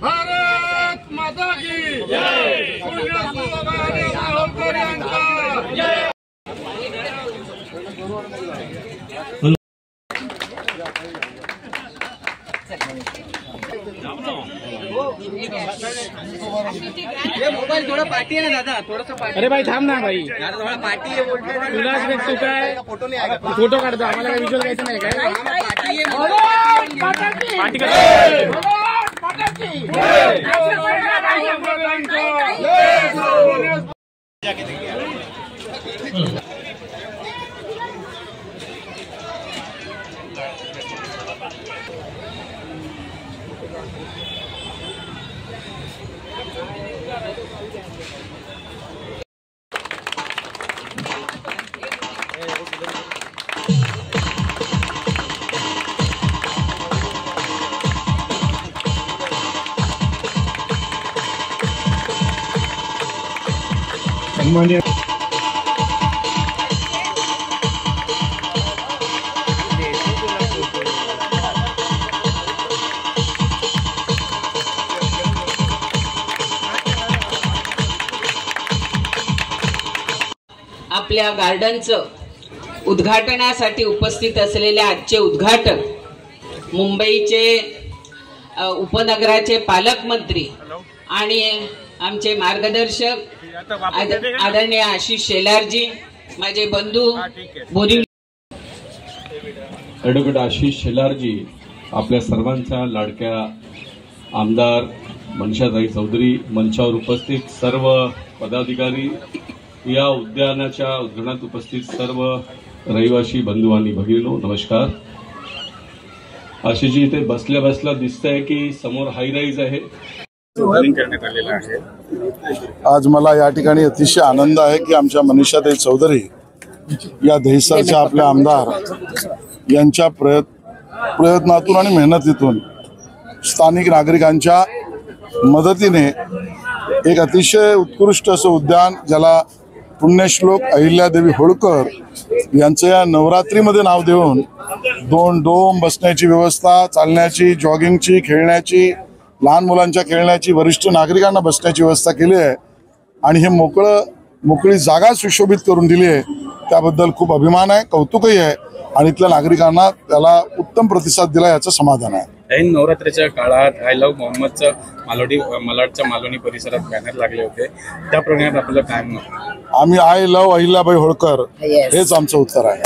भारत माता की जय। ये मोबाईल थोड़ा पार्टी है ना दादा, थोड़ा सा पार्टी। अरे भाई थांब ना भाई, थोड़ा पार्टी है बोलते हैं। तू काय फोटो काढतो, आम्हाला काय विज्युअल घ्यायचं नाही काय? पार्टी सन्मान्य आपल्या गार्डनचं उद्घाटनासाठी उपस्थित असलेले आजचे उद्घाटक मुंबईचे उपनगराचे पालकमंत्री आणि आमचे मार्गदर्शक आदरणीय आशिष शेलारजी, माझे बंधू बोरिवली ॲडव्होकेट आशिष शेलारजी, आपल्या सर्वांच्या लाडक्या आमदार मनषाताई चौधरी, मंचावर उपस्थित सर्व पदाधिकारी, या उद्यानाच्या उद्घाटनात उपस्थित सर्व रहिवासी बंधू आणि भगिनींनो, नमस्कार। आशिषजी, इथे बसल्या बसल्या दिसतंय की समोर हाय राईज आहे, करण्यात आलेला आहे। आज मला या ठिकाणी अतिशय आनंद आहे की आमच्या मनषाताई चौधरी या दहिसरच्या आपल्या आमदार यांच्या प्रयत्नातून आणि मेहनतीतून स्थानिक नागरिकांच्या मदतीने एक अतिशय उत्कृष्ट असं उद्यान, ज्याला पुण्यश्लोक अहिल्यादेवी होळकर यांचं या नवरात्रीमध्ये नाव देऊन 2 डोम, बसण्याची व्यवस्था, चालण्याची, जॉगिंगची, खेळण्याची, लहान मुलांच्या खेळण्याची, वरिष्ठ नागरिकांना बसण्याची व्यवस्था केली आहे आणि हे मोकळी जागा सुशोभित करून दिली आहे। त्याबद्दल खूप अभिमान आहे, कौतुकही आहे आणि इथल्या नागरिकांना त्याला उत्तम प्रतिसाद दिला याचं समाधान आहे। ऐन नवरात्रीच्या काळात आय लव्ह मोहम्मदचं मालाडच्या मालवणी परिसरात बॅनर लागले होते, त्या प्रमाणात आपलं काय मत? आम्ही आय लव्ह अहिल्याबाई होळकर हेच आमचं उत्तर आहे।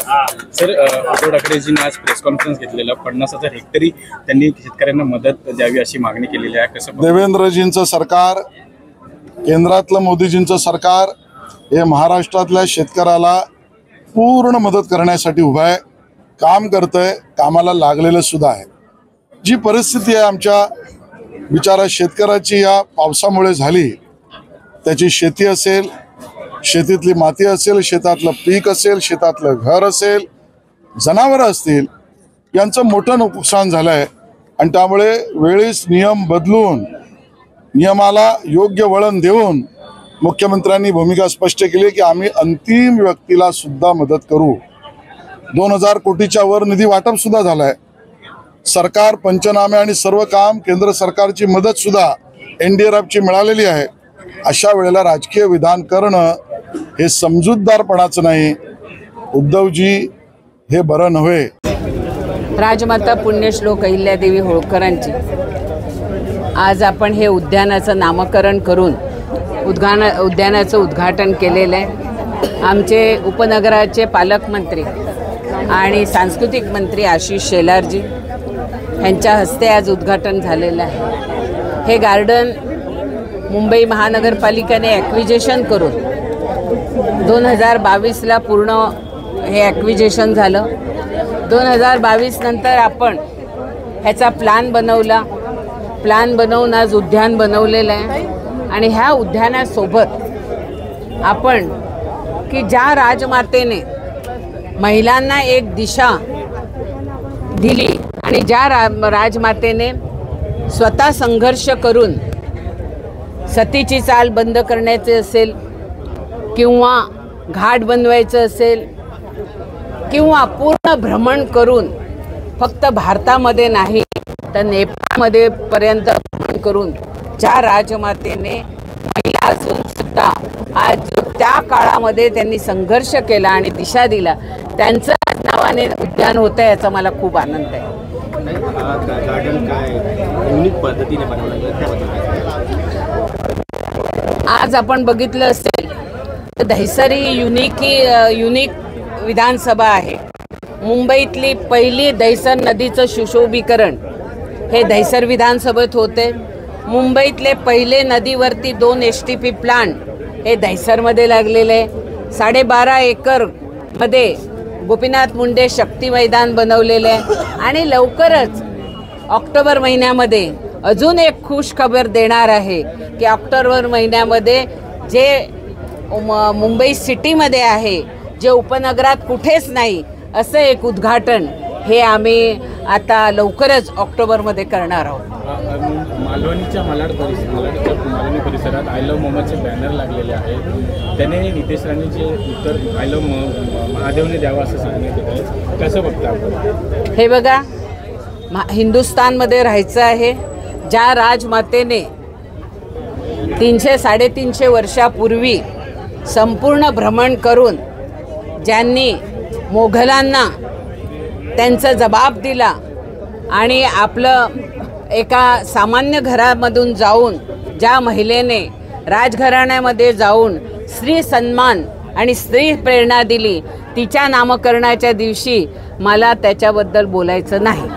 सर, उद्धव ठाकरेजींनी आज प्रेस कॉन्फरन्स घेतलेलं 50,000 हेक्टरी त्यांनी शेतकऱ्यांना मदत द्यावी अशी मागणी केलेली आहे, कसं? देवेंद्रजींचं सरकार, केंद्रातलं मोदीजींचं सरकार हे महाराष्ट्रातल्या शेतकऱ्याला पूर्ण मदत करण्यासाठी उभं आहे, काम करतंय, कामाला लागलेलं सुद्धा आहे। जी परिस्थिती आहे आमच्या बिचारा शेतकऱ्याची या पावसामुळे झाली, त्याची शेती असेल, शेतीतली माती असेल, शेतातलं पीक असेल, शेतातलं घर असेल, जनावरं असतील, यांचं मोठं नुकसान झालं आहे आणि त्यामुळे वेळीच नियम बदलून नियमाला योग्य वळण देऊन मुख्यमंत्र्यांनी भूमिका स्पष्ट केली की आम्ही अंतिम व्यक्तीला सुद्धा मदत करू। 2000 कोटीच्या वर निधी वाटप सुद्धा झालं आहे। सरकार पंचनामे आणि सर्व काम, केंद्र सरकारची मदत सुद्धा NDRFची मिळालेली आहे। अशा वेळेला राजकीय विधान करणं हे समजूतदारपणाचं नाही। उद्धवजी, हे बरं नव्हे। राजमाता पुण्यश्लोक अहिल्यादेवी होळकरांची आज आपण हे उद्यानाचं नामकरण करून उद्यानाचं उद्घाटन केलेलं आहे। आमचे उपनगराचे पालकमंत्री आणि सांस्कृतिक मंत्री आशिष शेलारजी यांच्या हस्ते आज उद्घाटन झालेलं आहे। हे गार्डन मुंबई महानगरपालिकेने ॲक्विजिशन करून 2022ला पूर्ण हे ॲक्विजिशन झालं। 2022 नंतर आपण ह्याचा प्लॅन बनवला, प्लॅन बनवून आज उद्यान बनवलेलं आहे आणि ह्या उद्यानासोबत आपण की ज्या राजमातेने महिलांना एक दिशा दिली आणि ज्या राजमातेने स्वतः संघर्ष करून सतीची चाल बंद करण्याचे असेल किंवा घाट बनवायचं असेल किंवा पूर्ण भ्रमण करून फक्त भारतामध्ये नाही तर नेपाळमध्ये पर्यंत करून ज्या राजमातेने महिला असून सुद्धा आज त्या काळामध्ये त्यांनी संघर्ष केला आणि दिशा दिला, त्यांचं नावाने उद्यान होतं याचा मला खूप आनंद आहे. गार्डन काय युनिक पद्धतीने बनवलं आज आपण बघितलं असेल तर दहिसरी युनिक विधानसभा आहे. मुंबईतली पहिली दहिसर नदीचं सुशोभीकरण हे दहिसर विधानसभेत होते. मुंबईतले पहिले नदीवरती 2 STP प्लांट हे दहिसरमध्ये लागलेले आहे. 12.5 एकरमध्ये गोपीनाथ मुंडे शक्ती मैदान बनवलेलं आहे. आणि लवकरच ऑक्टोबर महिन्यामध्ये अजून एक खुश खबर देणार आहे की ऑक्टोबर महिन्यामध्ये जे मुंबई सिटीमध्ये आहे, जे उपनगरात कुठेच नाही असं एक उद्घाटन हे आम्ही आता लवकरच ऑक्टोबरमध्ये करणार आहोत. मालवणीच्या मालवणी परिसरात आय लव्ह मोहम्मदचे बॅनर लागलेले आहेत. त्याने नितेश राणेचे उत्तर आय लव्ह महादेवने द्यावं असं सांगण्यात येत आहे. कसं बघता आपण हे बघा, हिंदुस्थानमध्ये राहायचं आहे. ज्या राजमातेने 300-350 वर्षापूर्वी संपूर्ण भ्रमण करून ज्यांनी मोघलांना त्यांचा जबाब दिला आणि आपलं एका सामान्य घरामधून जाऊन ज्या महिलेने राजघराण्यामध्ये जाऊन स्त्री सन्मान आणि स्त्री प्रेरणा दिली, तिच्या नामकरणाच्या दिवशी मला त्याच्याबद्दल बोलायचं नाही.